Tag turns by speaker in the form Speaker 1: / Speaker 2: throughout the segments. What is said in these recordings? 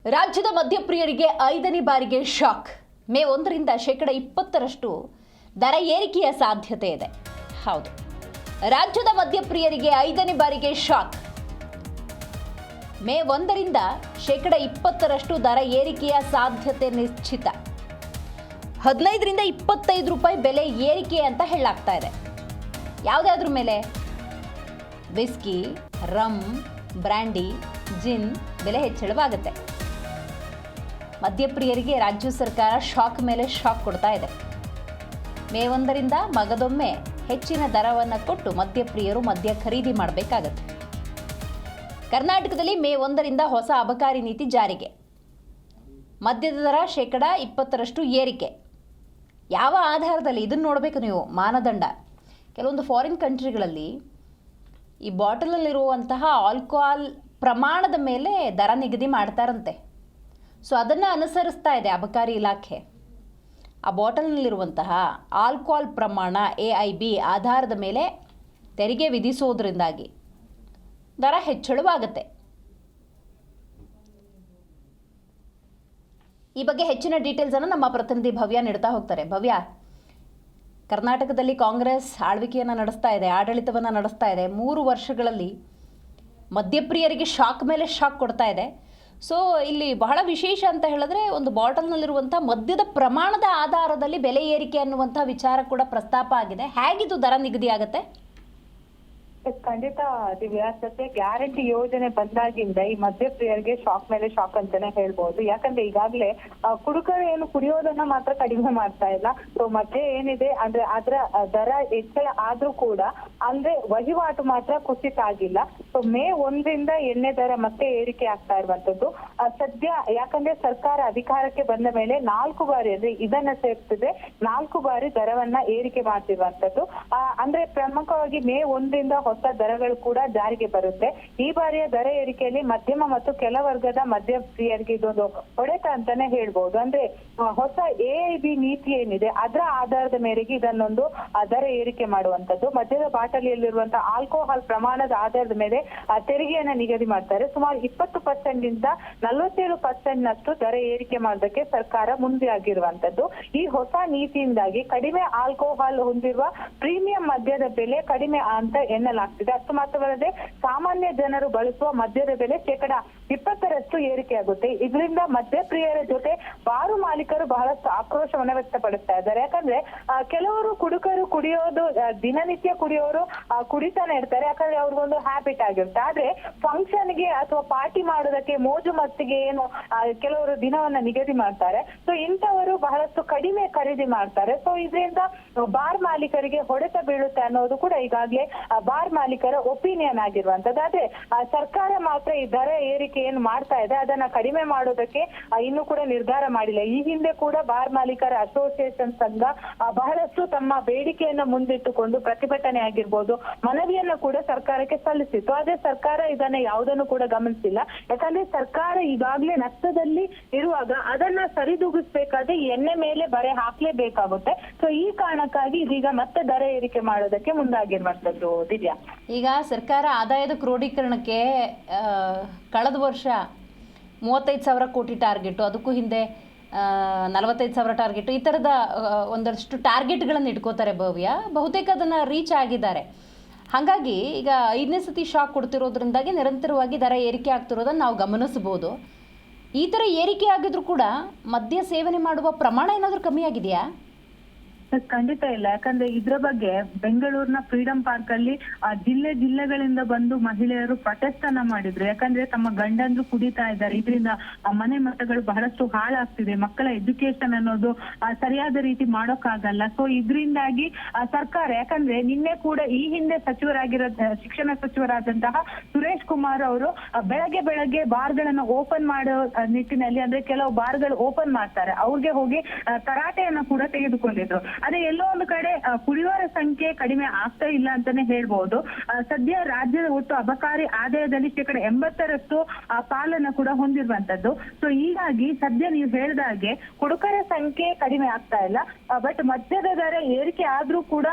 Speaker 1: ರಾಜ್ಯದ ಮದ್ಯಪ್ರಿಯರಿಗೆ 5ನೇ ಬಾರಿಗೆ ಶಾಕ್. ಮೇ 1ರಿಂದ 20% ದರ ಏರಿಕೆಯ ಸಾಧ್ಯತೆ ಇದೆ. ಹೌದು, ರಾಜ್ಯದ ಮದ್ಯಪ್ರಿಯರಿಗೆ 5ನೇ ಬಾರಿಗೆ ಶಾಕ್. ಮೇ 1ರಿಂದ 20% ದರ ಏರಿಕೆಯ ಸಾಧ್ಯತೆ ನಿಶ್ಚಿತ. 15ರಿಂದ 25 ರೂಪಾಯಿ ಬೆಲೆ ಏರಿಕೆ ಅಂತ ಹೇಳಲಾಗ್ತಾ ಇದೆ. ಯಾವುದಾದ್ರ ಮೇಲೆ? ವಿಸ್ಕಿ, ರಮ್, ಬ್ರ್ಯಾಂಡಿ, ಜಿನ್ ಬೆಲೆ ಹೆಚ್ಚಳವಾಗುತ್ತೆ. ಮದ್ಯಪ್ರಿಯರಿಗೆ ರಾಜ್ಯ ಸರ್ಕಾರ ಶಾಕ್ ಮೇಲೆ ಶಾಕ್ ಕೊಡ್ತಾ ಇದೆ. ಮೇ 1ರಿಂದ ಮಗದೊಮ್ಮೆ ಹೆಚ್ಚಿನ ದರವನ್ನು ಕೊಟ್ಟು ಮದ್ಯಪ್ರಿಯರು ಮದ್ಯ ಖರೀದಿ ಮಾಡಬೇಕಾಗತ್ತೆ. ಕರ್ನಾಟಕದಲ್ಲಿ ಮೇ 1ರಿಂದ ಹೊಸ ಅಬಕಾರಿ ನೀತಿ ಜಾರಿಗೆ. ಮದ್ಯದ ದರ 20% ಏರಿಕೆ. ಯಾವ ಆಧಾರದಲ್ಲಿ? ಇದನ್ನು ನೋಡಬೇಕು ನೀವು. ಮಾನದಂಡ ಕೆಲವೊಂದು ಫಾರಿನ್ ಕಂಟ್ರಿಗಳಲ್ಲಿ ಈ ಬಾಟಲಲ್ಲಿರುವಂತಹ ಆಲ್ಕೋಹಾಲ್ ಪ್ರಮಾಣದ ಮೇಲೆ ದರ ನಿಗದಿ ಮಾಡ್ತಾರಂತೆ. ಸೊ ಅದನ್ನು ಅನುಸರಿಸ್ತಾ ಇದೆ ಅಬಕಾರಿ ಇಲಾಖೆ. ಆ ಬಾಟಲ್ನಲ್ಲಿರುವಂತಹ ಆಲ್ಕೋಹಾಲ್ ಪ್ರಮಾಣ AIB ಆಧಾರದ ಮೇಲೆ ತೆರಿಗೆ ವಿಧಿಸೋದ್ರಿಂದಾಗಿ ದರ ಹೆಚ್ಚಳವಾಗುತ್ತೆ. ಈ ಬಗ್ಗೆ ಹೆಚ್ಚಿನ ಡೀಟೇಲ್ಸನ್ನು ನಮ್ಮ ಪ್ರತಿನಿಧಿ ಭವ್ಯ ನೀಡ್ತಾ ಹೋಗ್ತಾರೆ. ಭವ್ಯ, ಕರ್ನಾಟಕದಲ್ಲಿ ಕಾಂಗ್ರೆಸ್ ಆಳ್ವಿಕೆಯನ್ನು ನಡೆಸ್ತಾ ಇದೆ, ಆಡಳಿತವನ್ನು ನಡೆಸ್ತಾ ಇದೆ. 3 ವರ್ಷಗಳಲ್ಲಿ ಮದ್ಯಪ್ರಿಯರಿಗೆ ಶಾಕ್ ಮೇಲೆ ಶಾಕ್ ಕೊಡ್ತಾ ಇದೆ. ಸೊ ಇಲ್ಲಿ ಬಹಳ ವಿಶೇಷ ಅಂತ ಹೇಳಿದ್ರೆ, ಒಂದು ಬಾಟಲ್ನಲ್ಲಿರುವಂಥ ಮದ್ಯದ ಪ್ರಮಾಣದ ಆಧಾರದಲ್ಲಿ ಬೆಲೆ ಏರಿಕೆ ಅನ್ನುವಂಥ ವಿಚಾರ ಕೂಡ ಪ್ರಸ್ತಾಪ ಆಗಿದೆ. ಹೇಗಿದು ದರ ನಿಗದಿ ಆಗುತ್ತೆ?
Speaker 2: ಖಂಡಿತ ದಿವ್ಯಾ, ಸದ್ಯ ಗ್ಯಾರಂಟಿ ಯೋಜನೆ ಬಂದಾಗಿಂದ ಈ ಮದ್ಯಪ್ರಿಯರಿಗೆ ಶಾಕ್ ಮೇಲೆ ಶಾಕ್ ಅಂತಾನೆ ಹೇಳ್ಬಹುದು. ಯಾಕಂದ್ರೆ ಈಗಾಗಲೇ ಕುಡುಕರು ಏನು ಕುಡಿಯೋದನ್ನ ಮಾತ್ರ ಕಡಿಮೆ ಮಾಡ್ತಾ ಇಲ್ಲ. ಸೊ ಮದ್ಯ ಏನಿದೆ ಅಂದ್ರೆ ಅದರ ದರ ಹೆಚ್ಚಳ ಆದ್ರೂ ಕೂಡ ಅಂದ್ರೆ ವಹಿವಾಟು ಮಾತ್ರ ಕುಸಿತ ಆಗಿಲ್ಲ. ಸೊ ಮೇ 1ರಿಂದ ಎಣ್ಣೆ ದರ ಮತ್ತೆ ಏರಿಕೆ ಆಗ್ತಾ ಇರುವಂತದ್ದು ಸದ್ಯ. ಯಾಕಂದ್ರೆ ಸರ್ಕಾರ ಅಧಿಕಾರಕ್ಕೆ ಬಂದ ಮೇಲೆ 4 ಬಾರಿ ಅಂದ್ರೆ ಇದನ್ನ ಸೇರಿಸಿದ್ರೆ 4 ಬಾರಿ ದರವನ್ನ ಏರಿಕೆ ಮಾಡ್ತಿರುವಂತದ್ದು. ಅಂದ್ರೆ ಪ್ರಮುಖವಾಗಿ ಮೇ 1ರಿಂದ ಹೊಸ ದರಗಳು ಕೂಡ ಜಾರಿಗೆ ಬರುತ್ತೆ. ಈ ಬಾರಿಯ ದರ ಏರಿಕೆಯಲ್ಲಿ ಮಧ್ಯಮ ಮತ್ತು ಕೆಲ ವರ್ಗದ ಮದ್ಯಪ್ರಿಯರಿಗೆ ಇದೊಂದು ಹೊಡೆತ ಅಂತಾನೆ ಹೇಳ್ಬಹುದು. ಅಂದ್ರೆ ಹೊಸ AIB ನೀತಿ ಏನಿದೆ ಅದರ ಆಧಾರದ ಮೇರೆಗೆ ಇದನ್ನೊಂದು ದರ ಏರಿಕೆ ಮಾಡುವಂತದ್ದು. ಮದ್ಯದ ಬಾಟಲಿಯಲ್ಲಿರುವಂತಹ ಆಲ್ಕೋಹಾಲ್ ಪ್ರಮಾಣದ ಆಧಾರದ ಮೇಲೆ ತೆರಿಗೆಯನ್ನ ನಿಗದಿ ಮಾಡ್ತಾರೆ. ಸುಮಾರು 20% ಗಿಂತ 47% ನಷ್ಟು ದರ ಏರಿಕೆ ಮಾಡೋದಕ್ಕೆ ಸರ್ಕಾರ ಮುಂದೆ ಆಗಿರುವಂತದ್ದು. ಈ ಹೊಸ ನೀತಿಯಿಂದಾಗಿ ಕಡಿಮೆ ಆಲ್ಕೋಹಾಲ್ ಹೊಂದಿರುವ ಪ್ರೀಮಿಯಂ ಮದ್ಯದ ಬೆಲೆ ಕಡಿಮೆ ಅಂತ ಎನ್ನಲಾಗ್ತಿದೆ. ಅಷ್ಟು ಮಾತ್ರವಲ್ಲದೆ ಸಾಮಾನ್ಯ ಜನರು ಬಳಸುವ ಮದ್ಯದ ಬೆಲೆ 20% ಏರಿಕೆ ಆಗುತ್ತೆ. ಇದರಿಂದ ಮದ್ಯಪ್ರಿಯರ ಜೊತೆ ಬಾರು ಮಾಲೀಕರು ಬಹಳಷ್ಟು ಆಕ್ರೋಶವನ್ನ ವ್ಯಕ್ತಪಡಿಸ್ತಾ ಇದ್ದಾರೆ. ಯಾಕಂದ್ರೆ ಕೆಲವರು ಕುಡುಕರು ಕುಡಿಯೋದು ದಿನನಿತ್ಯ ಕುಡಿಯೋರು ಕುಡಿತಾನೆ ಇರ್ತಾರೆ. ಯಾಕಂದ್ರೆ ಅವ್ರಿಗೊಂದು ಹ್ಯಾಬಿಟ್ ಆಗಿರುತ್ತೆ. ಆದ್ರೆ ಫಂಕ್ಷನ್ಗೆ ಅಥವಾ ಪಾರ್ಟಿ ಮಾಡೋದಕ್ಕೆ ಮೋಜು ಮತ್ತಿಗೆ ಏನು ಕೆಲವರು ದಿನವನ್ನ ನಿಗದಿ ಮಾಡ್ತಾರೆ. ಸೊ ಇಂಥವರು ಬಹಳಷ್ಟು ಕಡಿಮೆ ಖರೀದಿ ಮಾಡ್ತಾರೆ. ಸೊ ಇದರಿಂದ ಬಾರ್ ಮಾಲೀಕರಿಗೆ ಹೊಡೆತ ಬೀಳುತ್ತೆ ಅನ್ನೋದು ಕೂಡ ಈಗಾಗಲೇ ಬಾರ್ ಮಾಲೀಕರ ಒಪಿನಿಯನ್ ಆಗಿರುವಂತದ್ದು. ಆದ್ರೆ ಸರ್ಕಾರ ಮಾತ್ರ ಈ ದರ ಏರಿಕೆ ಏನು ಮಾಡ್ತಾ ಇದೆ ಅದನ್ನ ಕಡಿಮೆ ಮಾಡೋದಕ್ಕೆ ಇನ್ನೂ ಕೂಡ ನಿರ್ಧಾರ ಮಾಡಿಲ್ಲ. ಈ ಹಿಂದೆ ಕೂಡ ಬಾರ್ ಮಾಲೀಕರ ಅಸೋಸಿಯೇಷನ್ ಸಂಘ ಬಹಳಷ್ಟು ತಮ್ಮ ಬೇಡಿಕೆಯನ್ನ ಮುಂದಿಟ್ಟುಕೊಂಡು ಪ್ರತಿಭಟನೆ ಆಗಿರ್ಬೋದು, ಮನವಿಯನ್ನ ಕೂಡ ಸರ್ಕಾರಕ್ಕೆ ಸಲ್ಲಿಸಿತ್ತು. ಆದ್ರೆ ಸರ್ಕಾರ ಇದನ್ನ ಯಾವುದನ್ನು ಕೂಡ ಗಮನಿಸಿಲ್ಲ. ಯಾಕಂದ್ರೆ ಸರ್ಕಾರ ಈಗಾಗಲೇ ನಷ್ಟದಲ್ಲಿ ಇರುವಾಗ ಅದನ್ನ ಸರಿದೂಗಿಸ್ಬೇಕಾದ್ರೆ ಎಣ್ಣೆ ಮೇಲೆ ಬರೆ ಹಾಕ್ಲೇಬೇಕಾಗುತ್ತೆ. ಸೊ ಈ ಕಾರಣಕ್ಕಾಗಿ ಇದೀಗ ಮತ್ತೆ ದರ ಏರಿಕೆ ಮಾಡೋದಕ್ಕೆ ಮುಂದಾಗಿರುವಂತದ್ದು. ದಿವ್ಯಾ,
Speaker 1: ಈಗ ಸರ್ಕಾರ ಆದಾಯದ ಕ್ರೋಢೀಕರಣಕ್ಕೆ ಕಳೆದ ವರ್ಷ 35,000 ಕೋಟಿ ಟಾರ್ಗೆಟು, ಅದಕ್ಕೂ ಹಿಂದೆ 45,000 ಟಾರ್ಗೆಟು, ಈ ಥರದ ಒಂದಷ್ಟು ಟಾರ್ಗೆಟ್ಗಳನ್ನು ಇಟ್ಕೋತಾರೆ ಭವ್ಯ. ಬಹುತೇಕ ಅದನ್ನು ರೀಚ್ ಆಗಿದ್ದಾರೆ. ಹಾಗಾಗಿ ಈಗ 5ನೇ ಸತಿ ಶಾಕ್ ಕೊಡ್ತಿರೋದ್ರಿಂದಾಗಿ ನಿರಂತರವಾಗಿ ದರ ಏರಿಕೆ ಆಗ್ತಿರೋದನ್ನು ನಾವು ಗಮನಿಸ್ಬೋದು. ಈ ಥರ ಏರಿಕೆ ಆಗಿದ್ರು ಕೂಡ ಮದ್ಯ ಸೇವನೆ ಮಾಡುವ ಪ್ರಮಾಣ ಏನಾದರೂ ಕಮ್ಮಿ ಆಗಿದೆಯಾ?
Speaker 2: ಖಂಡಿತ ಇಲ್ಲ. ಯಾಕಂದ್ರೆ ಇದ್ರ ಬಗ್ಗೆ ಬೆಂಗಳೂರಿನ ಫ್ರೀಡಂ ಪಾರ್ಕ್ ಅಲ್ಲಿ ಜಿಲ್ಲೆಗಳಿಂದ ಬಂದು ಮಹಿಳೆಯರು ಪ್ರೊಟೆಸ್ಟ್ ಅನ್ನ ಮಾಡಿದ್ರು. ಯಾಕಂದ್ರೆ ತಮ್ಮ ಗಂಡಂದ್ರು ಕುಡಿತಾ ಇದ್ದಾರೆ, ಇದರಿಂದ ಮನೆ ಮಠಗಳು ಬಹಳಷ್ಟು ಹಾಳಾಗ್ತಿದೆ, ಮಕ್ಕಳ ಎಜುಕೇಶನ್ ಅನ್ನೋದು ಸರಿಯಾದ ರೀತಿ ಮಾಡೋಕ್ಕಾಗಲ್ಲ. ಸೊ ಇದರಿಂದಾಗಿ ಸರ್ಕಾರ, ಯಾಕಂದ್ರೆ ನಿನ್ನೆ ಕೂಡ ಈ ಹಿಂದೆ ಶಿಕ್ಷಣ ಸಚಿವರಾದಂತಹ ಸುರೇಶ್ ಕುಮಾರ್ ಅವರು ಬೆಳಗ್ಗೆ ಬಾರ್ಗಳನ್ನ ಓಪನ್ ಮಾಡೋ ನಿಟ್ಟಿನಲ್ಲಿ, ಅಂದ್ರೆ ಕೆಲವು ಬಾರ್ಗಳು ಓಪನ್ ಮಾಡ್ತಾರೆ, ಅವ್ರಿಗೆ ಹೋಗಿ ತರಾಟೆಯನ್ನ ಕೂಡ ತೆಗೆದುಕೊಂಡಿದ್ರು. ಅದೇ ಎಲ್ಲೋ ಒಂದು ಕಡೆ ಕುಡಿಯುವವರ ಸಂಖ್ಯೆ ಕಡಿಮೆ ಆಗ್ತಾ ಇಲ್ಲ ಅಂತಾನೆ ಹೇಳ್ಬಹುದು. ಸದ್ಯ ರಾಜ್ಯದ ಒಟ್ಟು ಅಬಕಾರಿ ಆದಾಯದಲ್ಲಿ 80% ಪಾಲನ್ನ ಕೂಡ ಹೊಂದಿರುವಂತದ್ದು. ಸೊ ಹೀಗಾಗಿ ಸದ್ಯ ನೀವು ಹೇಳಿದಾಗೆ ಕುಡುಕರ ಸಂಖ್ಯೆ ಕಡಿಮೆ ಆಗ್ತಾ ಇಲ್ಲ, ಬಟ್ ಮದ್ಯದ ದರ ಏರಿಕೆ ಆದ್ರೂ ಕೂಡ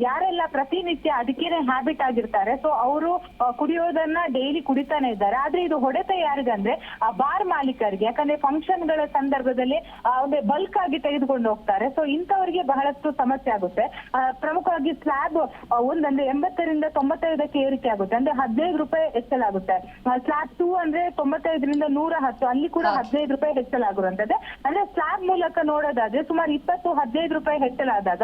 Speaker 2: ಯಾರೆಲ್ಲ ಪ್ರತಿನಿತ್ಯ ಅದಕ್ಕೇನೆ ಹ್ಯಾಬಿಟ್ ಆಗಿರ್ತಾರೆ, ಸೊ ಅವರು ಕುಡಿಯೋದನ್ನ ಡೈಲಿ ಕುಡಿತಾನೆ ಇದ್ದಾರೆ. ಆದ್ರೆ ಇದು ಹೊಡೆತ ಯಾರಿಗಂದ್ರೆ ಬಾರ್ ಮಾಲೀಕರಿಗೆ, ಯಾಕಂದ್ರೆ ಫಂಕ್ಷನ್ ಗಳ ಸಂದರ್ಭದಲ್ಲಿ ಒಂದು ಬಲ್ಕ್ ಆಗಿ ತೆಗೆದುಕೊಂಡು ಹೋಗ್ತಾರೆ. ಸೊ ಇಂಥವರಿಗೆ ಬಹಳಷ್ಟು ಸಮಸ್ಯೆ ಆಗುತ್ತೆ. ಪ್ರಮುಖವಾಗಿ ಸ್ಲ್ಯಾಬ್ ಒಂದಂದ್ರೆ 80ರಿಂದ 95ಕ್ಕೆ ಏರಿಕೆ ಆಗುತ್ತೆ, ಅಂದ್ರೆ 15 ರೂಪಾಯಿ ಹೆಚ್ಚಲಾಗುತ್ತೆ. ಸ್ಲ್ಯಾಬ್ 2 ಅಂದ್ರೆ 95ರಿಂದ 110, ಅಲ್ಲಿ ಕೂಡ 15 ರೂಪಾಯಿ ಹೆಚ್ಚಲಾಗಿರುವಂತದ್ದೇ. ಅಂದ್ರೆ ಸ್ಲ್ಯಾಬ್ ಮೂಲಕ ನೋಡೋದಾದ್ರೆ ಸುಮಾರು 20-15 ರೂಪಾಯಿ ಹೆಚ್ಚಲಾದಾಗ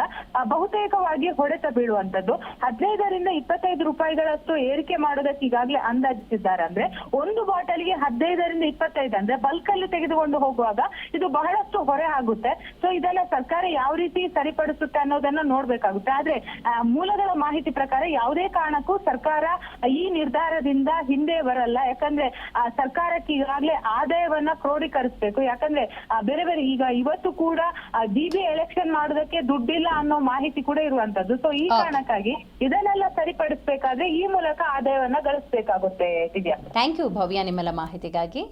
Speaker 2: ಬಹುತೇಕವಾಗಿ ಹೊಡೆತ ಬೀಳುವಂತದ್ದು. 15ರಿಂದ 25 ರೂಪಾಯಿಗಳಷ್ಟು ಏರಿಕೆ ಮಾಡೋದಕ್ಕೆ ಈಗಾಗಲೇ ಅಂದಾಜಿಸಿದ್ದಾರೆ. ಅಂದ್ರೆ ಒಂದು ಬಾಟಲ್ಗೆ 15ರಿಂದ 25, ಅಂದ್ರೆ ಬಲ್ಕ್ ಅಲ್ಲಿ ತೆಗೆದುಕೊಂಡು ಹೋಗುವಾಗ ಇದು ಬಹಳಷ್ಟು ಹೊರೆ ಆಗುತ್ತೆ. ಸೊ ಇದನ್ನ ಸರ್ಕಾರ ಯಾವ ರೀತಿ ಸರಿಪಡಿಸುತ್ತೆ ಅನ್ನೋದನ್ನ ನೋಡ್ಬೇಕಾಗುತ್ತೆ. ಆದ್ರೆ ಮೂಲಗಳ ಮಾಹಿತಿ ಪ್ರಕಾರ ಯಾವುದೇ ಕಾರಣಕ್ಕೂ ಸರ್ಕಾರ ಈ ನಿರ್ಧಾರದಿಂದ ಹಿಂದೆ ಬರಲ್ಲ. ಯಾಕಂದ್ರೆ ಸರ್ಕಾರಕ್ಕೆ ಈಗಾಗಲೇ ಆದಾಯವನ್ನ ಕ್ರೋಢೀಕರಿಸಬೇಕು. ಯಾಕಂದ್ರೆ ಬೇರೆ ಬೇರೆ ಈಗ ಇವತ್ತು ಕೂಡ ಡಿಬಿ ಎಲೆಕ್ಷನ್ ಮಾಡೋದಕ್ಕೆ ದುಡ್ಡಿಲ್ಲ ಅನ್ನೋ ಮಾಹಿತಿ ಕೂಡ ಇರುವಂತದ್ದು. ಸೊ ಈ ಕಾರಣಕ್ಕಾಗಿ ಇದನ್ನೆಲ್ಲ ಸರಿಪಡಿಸಬೇಕಾದ್ರೆ ಈ ಮೂಲಕ ಆದಾಯವನ್ನ ಗಳಿಸಬೇಕಾಗುತ್ತೆ. ದಿವ್ಯಾ,
Speaker 1: ಥ್ಯಾಂಕ್ ಯು ಭವ್ಯ ನಿಮ್ಮೆಲ್ಲ ಮಾಹಿತಿಗಾಗಿ.